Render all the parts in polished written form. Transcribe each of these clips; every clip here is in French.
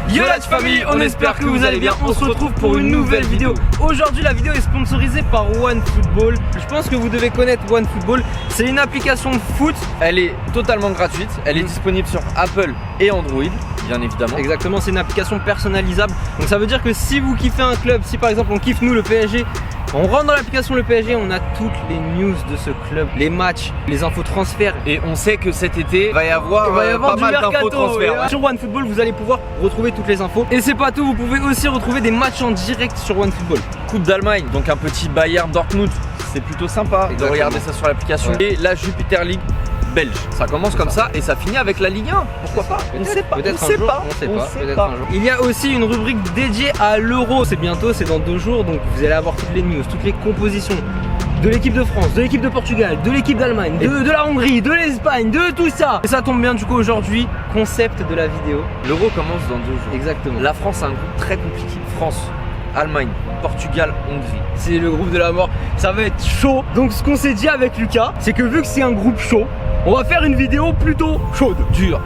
Yo la famille, on espère que vous allez bien. On se retrouve pour une nouvelle vidéo. Aujourd'hui la vidéo est sponsorisée par OneFootball. Je pense que vous devez connaître OneFootball. C'est une application de foot. Elle est totalement gratuite. Elle est disponible sur Apple et Android, bien évidemment. Exactement, c'est une application personnalisable. Donc ça veut dire que si vous kiffez un club, si par exemple on kiffe nous le PSG, on rentre dans l'application le PSG, on a toutes les news de ce club, les matchs, les infos transferts. Et on sait que cet été, il va y avoir pas du mal d'infos mercato, transferts. Sur OneFootball, vous allez pouvoir retrouver toutes les infos. Et c'est pas tout, vous pouvez aussi retrouver des matchs en direct sur OneFootball. Coupe d'Allemagne, donc un petit Bayern Dortmund. C'est plutôt sympa de regarder ça sur l'application. Ouais. Et la Jupiter League belge. Ça commence comme ça et ça finit avec la Ligue 1. Pourquoi pas? On ne sait pas. Peut-être un jour. Il y a aussi une rubrique dédiée à l'Euro. C'est bientôt, c'est dans 2 jours. Donc vous allez avoir toutes les news, toutes les compositions de l'équipe de France, de l'équipe de Portugal, de l'équipe d'Allemagne, de la Hongrie, de l'Espagne, de tout ça. Et ça tombe bien du coup aujourd'hui, concept de la vidéo. L'Euro commence dans 2 jours. Exactement. La France a un groupe très compliqué. France, Allemagne, Portugal, Hongrie. C'est le groupe de la mort. Ça va être chaud. Donc ce qu'on s'est dit avec Lucas, c'est que vu que c'est un groupe chaud, on va faire une vidéo plutôt chaude, dure.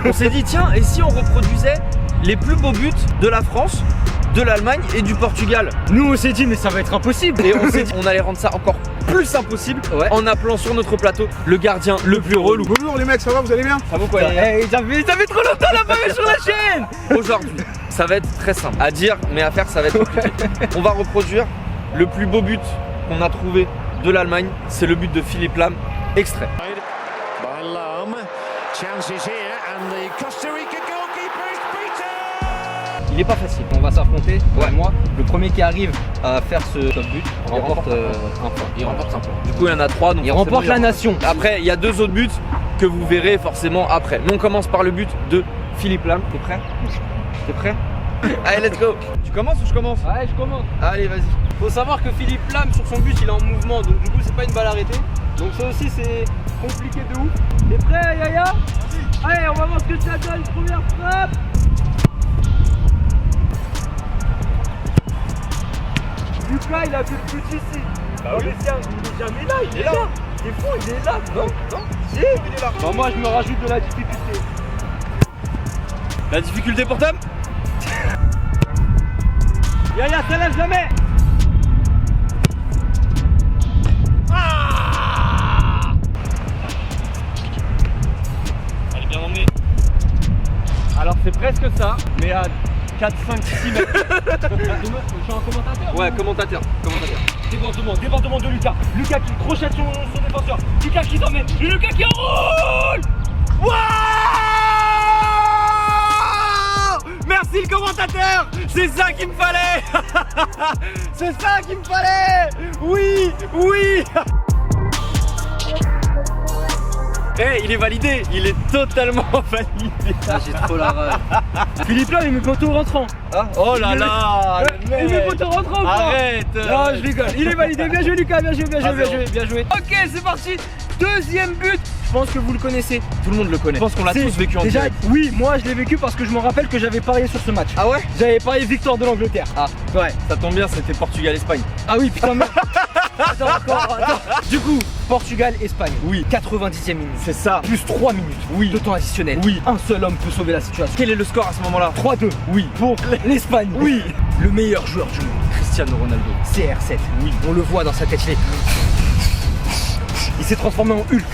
On s'est dit tiens, et si on reproduisait les plus beaux buts de la France, de l'Allemagne et du Portugal? Nous on s'est dit mais ça va être impossible. Et on s'est dit on allait rendre ça encore plus impossible en appelant sur notre plateau le gardien le plus relou. Bonjour les mecs, ça va, vous allez bien? Ça va quoi? Ça fait trop longtemps la pas sur la chaîne. Aujourd'hui, ça va être très simple à dire, mais à faire ça va être compliqué. On va reproduire le plus beau but qu'on a trouvé de l'Allemagne, c'est le but de Philippe Lahm, extrait. Il est pas facile, on va s'affronter, moi. Le premier qui arrive à faire ce top but remporte un point. Il remporte un point. Du coup il y en a 3, donc il remporte la nation. Après il y a 2 autres buts que vous verrez forcément après. Mais on commence par le but de Philippe Lahm. T'es prêt? T'es prêt? Allez, let's go. Tu commences ou je commence? Ouais, je commence. Allez, vas-y. Faut savoir que Philippe Lahm sur son but il est en mouvement, donc du coup c'est pas une balle arrêtée. Donc ça aussi c'est compliqué de ouf. T'es prêt Yaya? Allez, on va voir ce que ça donne. Première frappe. Lucas il a vu le but ici. Bah oui. Il est jamais là, il est là. Il est fou, il est là. Non, si, il est là. Bah, moi je me rajoute de la difficulté. La difficulté pour Tom? Yaya, ça lève jamais. Elle est bien emmenée. Alors c'est presque ça, mais à 4, 5, 6 mètres. Je suis un commentateur. Ouais, commentateur. Débordement de Lucas. Lucas qui crochette son défenseur. Lucas qui s'emmène. Lucas qui enroule. Wow! Merci le commentateur. C'est ça qu'il me fallait. C'est ça qu'il me fallait. Oui. Eh, il est validé, il est totalement validé. Ah, j'ai trop la rage. Philippe Lahm il met poteau rentrant. Ah, oh là là. Il met poteau rentrant ou pas? Arrête. Non, je rigole. Il est validé. Bien joué Lucas, bien joué. Ok, c'est parti. Deuxième but. Je pense que vous le connaissez. Tout le monde le connaît. Je pense qu'on l'a tous vécu en direct. Oui, moi je l'ai vécu parce que je me rappelle que j'avais parié sur ce match. Ah ouais? J'avais parié victoire de l'Angleterre. Ah ouais, ça tombe bien, c'était Portugal-Espagne. Ah oui, putain, mais... Attends. Du coup, Portugal-Espagne. Oui. 90e minute. C'est ça. Plus 3 minutes. Oui. De temps additionnel. Oui. Un seul homme peut sauver la situation. Quel est le score à ce moment-là? 3-2. Oui. Pour l'Espagne. Oui. Le meilleur joueur du monde. Cristiano Ronaldo. CR7. Oui. On le voit dans sa tête. Il s'est transformé en Hulk.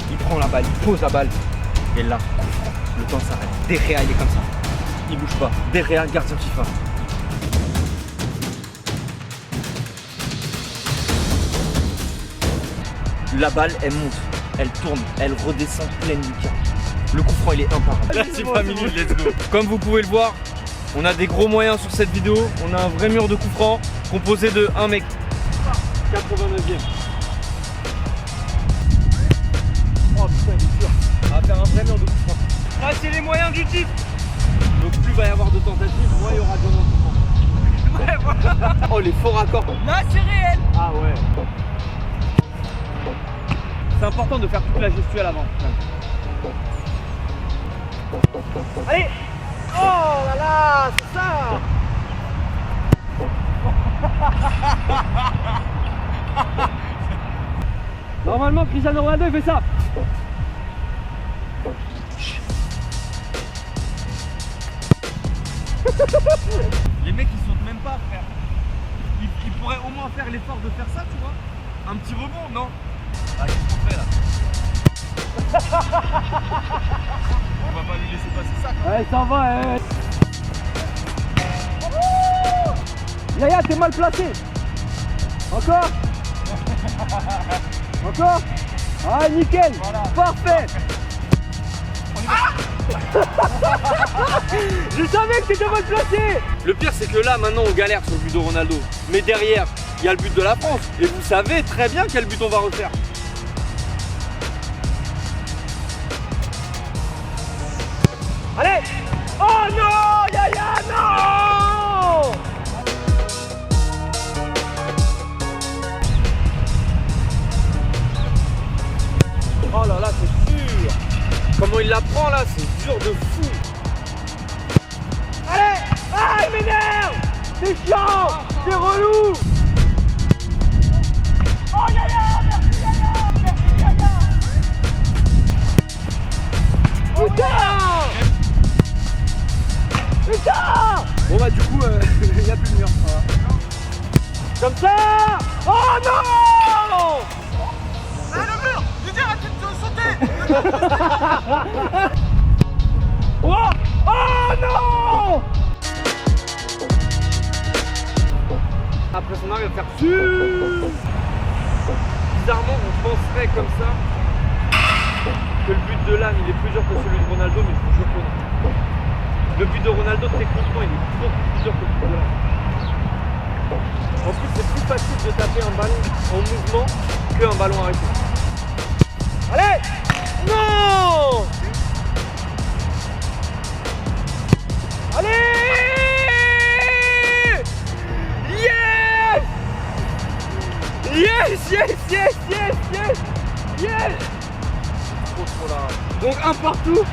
Il prend la balle, il pose la balle. Et là, le temps s'arrête. Derrière, il est comme ça. Il bouge pas. Derrière, gardien FIFA. La balle, elle monte, elle tourne, elle redescend pleine Lucas. Le coup franc, il est imparable. La team family, let's go. Comme vous pouvez le voir, on a des gros moyens sur cette vidéo. On a un vrai mur de coups francs composé de un mec. 89e. Oh putain, il est dur. On va faire un vrai mur de coups francs. Ah, c'est les moyens du titre. Donc plus il va y avoir de tentatives, moins il y aura de coups francs. Ouais, voilà. Oh, les faux raccords. Là, c'est réel. Ah ouais. C'est important de faire toute la gestuelle avant. Allez. Oh là là, c'est ça. Normalement, Cristiano Ronaldo il fait ça. Les mecs ils sautent même pas, frère. Ils pourraient au moins faire l'effort de faire ça, tu vois. Un petit rebond, non? Ah, qu'est-ce qu'on fait là? On va pas lui laisser passer ça, quoi. Ouais, ça va, Yaya, t'es mal placé. Encore. Encore. Ah, nickel. Voilà. Parfait. Je savais que t'étais mal placé. Le pire c'est que là maintenant on galère sur le but de Ronaldo. Mais derrière, il y a le but de la France. Et vous savez très bien quel but on va refaire. Allez. Oh non, Yaya, non. Oh là là, c'est dur. Comment il la prend là, c'est dur de fou. Allez. Ah, il m'énerve. C'est chiant. C'est relou. Oh Yaya, merci Yaya. Merci Yaya. Putain. Putain. Bon bah du coup, il n'y a plus de mur. Comme ça. Oh non. Ah, le mur! Didier, arrête de sauter! Oh, oh non. Après son arrêt, faire bizarrement, on penserait comme ça que le but de l'âne il est plus dur que celui de Ronaldo, mais je vous jure que non. Le but de Ronaldo, techniquement, il est beaucoup plus dur que le but de l'âne. Ensuite, c'est plus facile de taper un ballon en mouvement qu'un ballon arrêté. Allez. Non. Allez. Yes. Yes, yes, yes, yes, yes, yes. Trop là. Donc un partout.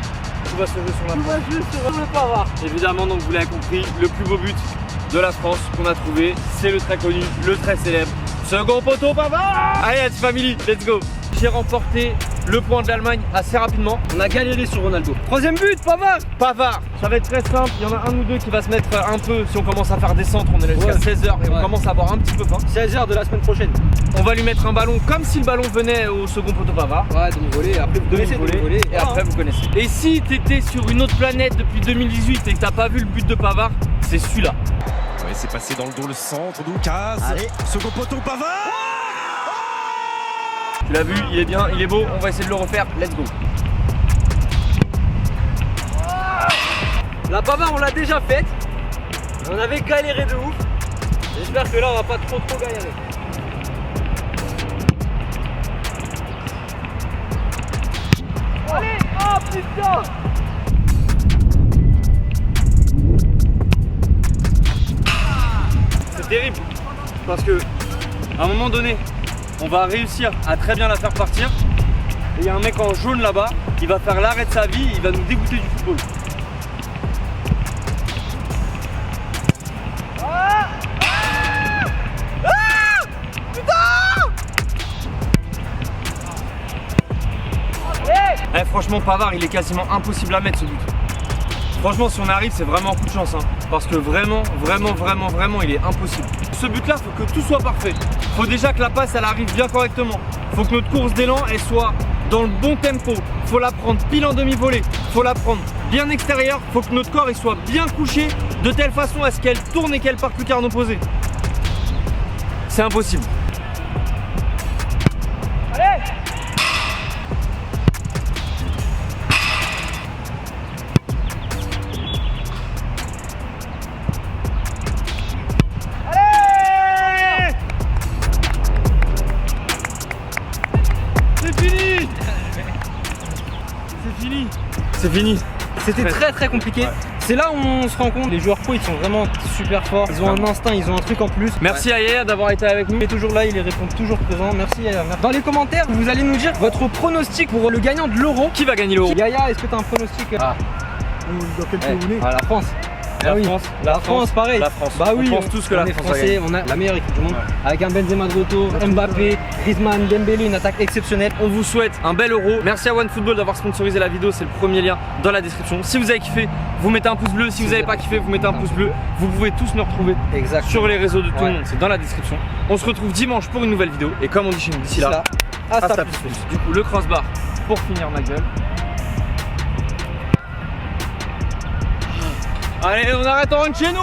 Tout va se jouer sur la Tout France. va juste sur le Pavard. Évidemment, donc vous l'avez compris, le plus beau but de la France qu'on a trouvé, c'est le très connu, le très célèbre second poteau Pavard. Allez, la family, let's go. J'ai remporté le point de l'Allemagne assez rapidement. On a galéré sur Ronaldo. Troisième but, Pavard. Pavard, ça va être très simple, il y en a un ou deux qui va se mettre un peu, si on commence à faire des centres, on est là jusqu'à Ouais. 16h et on Ouais. commence à avoir un petit peu faim. 16h de la semaine prochaine. On va lui mettre un ballon comme si le ballon venait au second poteau Pavard. Ouais, demi-volée. Après, vous connaissez Demi-volée, et après vous connaissez. Et si t'étais sur une autre planète depuis 2018 et que t'as pas vu le but de Pavard, c'est celui-là. Ouais, c'est passé dans le dos, le centre, Doucas. Allez, second poteau, Pavard. Tu l'as vu, il est bien, il est beau, on va essayer de le refaire, let's go. La Pavard, on l'a déjà faite. On avait galéré de ouf. J'espère que là, on va pas trop galérer. Allez, oh putain. C'est terrible, parce que à un moment donné, on va réussir à très bien la faire partir. Et il y a un mec en jaune là-bas, il va faire l'arrêt de sa vie, il va nous dégoûter du football. Eh, franchement, Pavard, il est quasiment impossible à mettre ce but. Franchement, si on arrive, c'est vraiment un coup de chance. Hein. Parce que vraiment, il est impossible. Ce but-là, faut que tout soit parfait. Faut déjà que la passe, elle arrive bien correctement. Faut que notre course d'élan, elle soit dans le bon tempo. Faut la prendre pile en demi-volée. Faut la prendre bien extérieure. Faut que notre corps, il soit bien couché de telle façon à ce qu'elle tourne et qu'elle parte lucarne opposée. C'est impossible. Allez. C'est fini. C'était très compliqué. Ouais. C'est là où on se rend compte, les joueurs pro ils sont vraiment super forts. Ils ont un instinct, ils ont un truc en plus. Merci à Yaya d'avoir été avec nous. Il est toujours là, il répond toujours présent. Merci Yaya. Dans les commentaires, vous allez nous dire votre pronostic pour le gagnant de l'Euro. Qui va gagner l'Euro? Yaya, est-ce que tu as un pronostic? Ah. Dans quel pays vous voulez? La France. Ah oui. La France, pareil. La France. Bah oui, on pense tous que la est France français, on a la meilleure équipe du monde. Avec un Benzema de retour, Mbappé, Griezmann, Dembélé, une attaque exceptionnelle. On vous souhaite un bel Euro. Merci à OneFootball d'avoir sponsorisé la vidéo. C'est le premier lien dans la description. Si vous avez kiffé, vous mettez un pouce bleu. Si vous n'avez pas kiffé, vous mettez un pouce bleu. Vous pouvez tous nous retrouver sur les réseaux de tout le monde. C'est dans la description. On se retrouve dimanche pour une nouvelle vidéo. Et comme on dit chez nous, d'ici là, hasta plus. Du coup, le crossbar pour finir ma gueule. Allez, on arrête, on rentre chez nous.